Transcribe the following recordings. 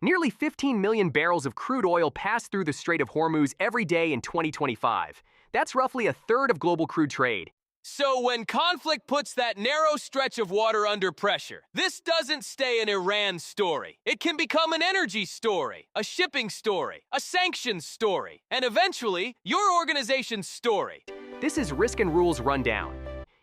Nearly 15 million barrels of crude oil pass through the Strait of Hormuz every day in 2025. That's roughly a third of global crude trade. So when conflict puts that narrow stretch of water under pressure, this doesn't stay an Iran story. It can become an energy story, a shipping story, a sanctions story, and eventually, your organization's story. This is Risk and Rules Rundown.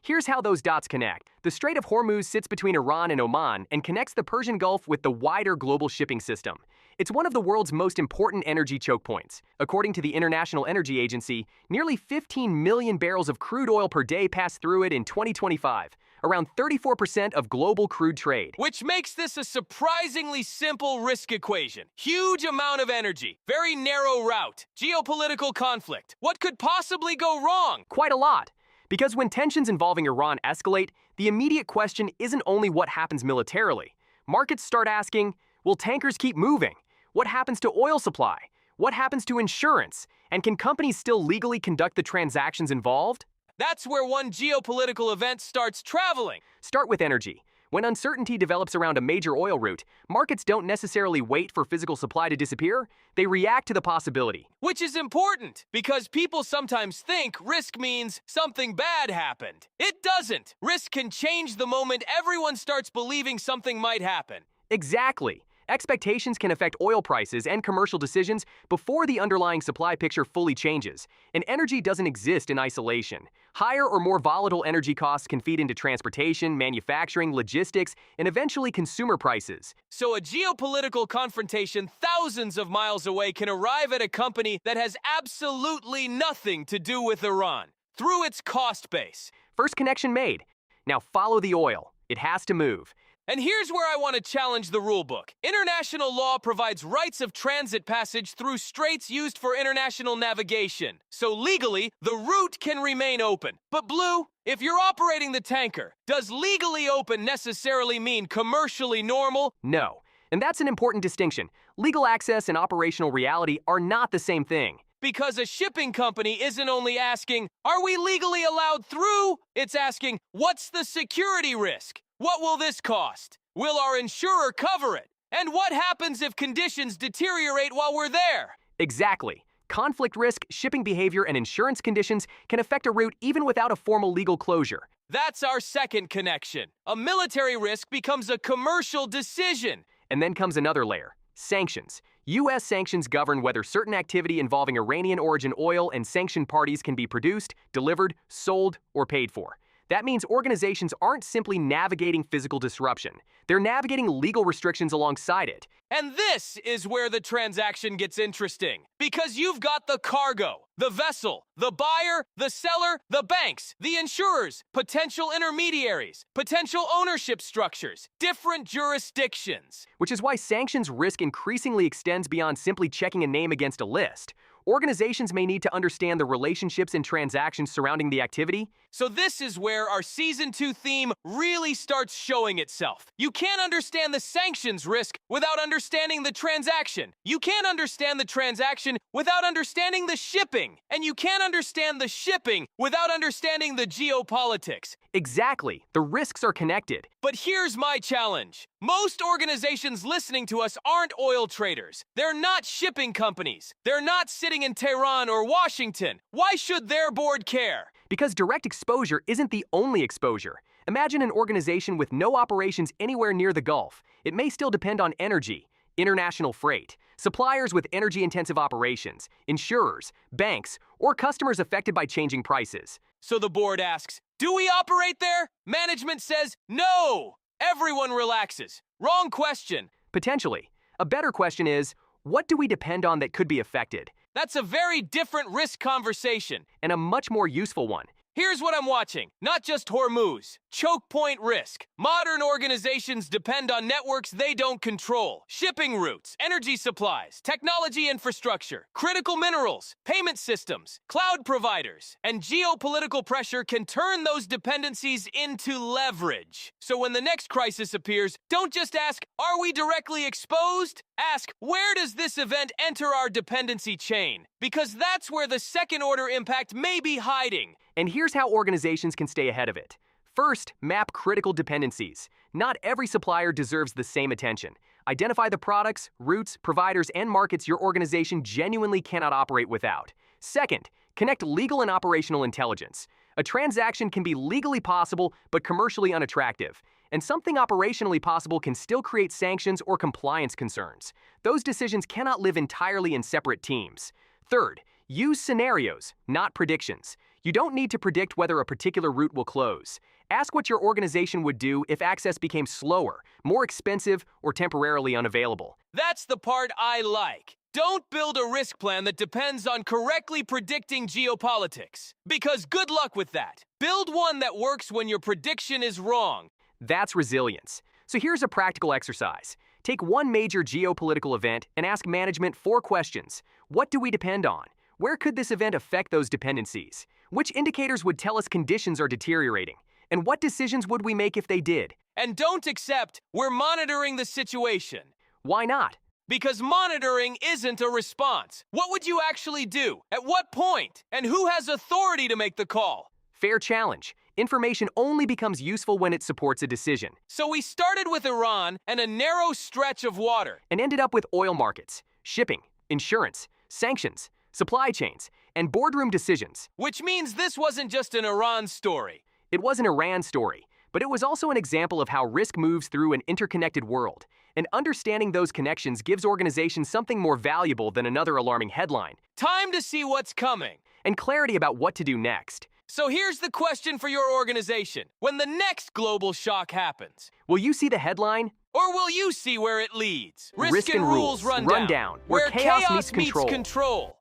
Here's how those dots connect. The Strait of Hormuz sits between Iran and Oman and connects the Persian Gulf with the wider global shipping system. It's one of the world's most important energy choke points. According to the International Energy Agency, nearly 15 million barrels of crude oil per day pass through it in 2025, around 34% of global crude trade. Which makes this a surprisingly simple risk equation. Huge amount of energy, very narrow route, geopolitical conflict. What could possibly go wrong? Quite a lot. Because when tensions involving Iran escalate, the immediate question isn't only what happens militarily. Markets start asking, will tankers keep moving? What happens to oil supply? What happens to insurance? And can companies still legally conduct the transactions involved? That's where one geopolitical event starts traveling. Start with energy. When uncertainty develops around a major oil route, markets don't necessarily wait for physical supply to disappear, they react to the possibility. Which is important, because people sometimes think risk means something bad happened. It doesn't. Risk can change the moment everyone starts believing something might happen. Exactly. Expectations can affect oil prices and commercial decisions before the underlying supply picture fully changes. And energy doesn't exist in isolation. Higher or more volatile energy costs can feed into transportation, manufacturing, logistics, and eventually consumer prices. So a geopolitical confrontation thousands of miles away can arrive at a company that has absolutely nothing to do with Iran, through its cost base. First connection made. Now follow the oil. It has to move. And here's where I want to challenge the rulebook. International law provides rights of transit passage through straits used for international navigation. So legally, the route can remain open. But Blue, if you're operating the tanker, does legally open necessarily mean commercially normal? No. And that's an important distinction. Legal access and operational reality are not the same thing. Because a shipping company isn't only asking, are we legally allowed through? It's asking, what's the security risk? What will this cost? Will our insurer cover it? And what happens if conditions deteriorate while we're there? Exactly. Conflict risk, shipping behavior, and insurance conditions can affect a route even without a formal legal closure. That's our second connection. A military risk becomes a commercial decision. And then comes another layer. Sanctions. U.S. sanctions govern whether certain activity involving Iranian-origin oil and sanctioned parties can be produced, delivered, sold, or paid for. That means organizations aren't simply navigating physical disruption. They're navigating legal restrictions alongside it. And this is where the transaction gets interesting. Because you've got the cargo, the vessel, the buyer, the seller, the banks, the insurers, potential intermediaries, potential ownership structures, different jurisdictions. Which is why sanctions risk increasingly extends beyond simply checking a name against a list. Organizations may need to understand the relationships and transactions surrounding the activity. So this is where our Season 2 theme really starts showing itself. You can't understand the sanctions risk without understanding the transaction. You can't understand the transaction without understanding the shipping. And you can't understand the shipping without understanding the geopolitics. Exactly. The risks are connected. But here's my challenge. Most organizations listening to us aren't oil traders. They're not shipping companies. They're not sitting in Tehran or Washington. Why should their board care? Because direct exposure isn't the only exposure. Imagine an organization with no operations anywhere near the Gulf. It may still depend on energy, international freight, suppliers with energy-intensive operations, insurers, banks, or customers affected by changing prices. So the board asks, do we operate there? Management says, no. Everyone relaxes. Wrong question. Potentially. A better question is, what do we depend on that could be affected? That's a very different risk conversation. And a much more useful one. Here's what I'm watching. Not just Hormuz. Chokepoint risk. Modern organizations depend on networks they don't control. Shipping routes, energy supplies, technology infrastructure, critical minerals, payment systems, cloud providers, and geopolitical pressure can turn those dependencies into leverage. So when the next crisis appears, don't just ask, are we directly exposed? Ask, where does this event enter our dependency chain? Because that's where the second-order impact may be hiding. And here's how organizations can stay ahead of it. First, map critical dependencies. Not every supplier deserves the same attention. Identify the products, routes, providers, and markets your organization genuinely cannot operate without. Second, connect legal and operational intelligence. A transaction can be legally possible but commercially unattractive, and something operationally possible can still create sanctions or compliance concerns. Those decisions cannot live entirely in separate teams. Third, use scenarios, not predictions. You don't need to predict whether a particular route will close. Ask what your organization would do if access became slower, more expensive, or temporarily unavailable. That's the part I like. Don't build a risk plan that depends on correctly predicting geopolitics, because good luck with that. Build one that works when your prediction is wrong. That's resilience. So here's a practical exercise. Take one major geopolitical event and ask management 4 questions. What do we depend on? Where could this event affect those dependencies? Which indicators would tell us conditions are deteriorating? And what decisions would we make if they did? And don't accept, "We're monitoring the situation." Why not? Because monitoring isn't a response. What would you actually do? At what point? And who has authority to make the call? Fair challenge. Information only becomes useful when it supports a decision. So we started with Iran and a narrow stretch of water. And ended up with oil markets, shipping, insurance, sanctions, supply chains, and boardroom decisions. Which means this wasn't just an Iran story. It was an Iran story, but it was also an example of how risk moves through an interconnected world. And understanding those connections gives organizations something more valuable than another alarming headline. Time to see what's coming. And clarity about what to do next. So here's the question for your organization. When the next global shock happens, will you see the headline? Or will you see where it leads? Risk and rules run down, where chaos meets control.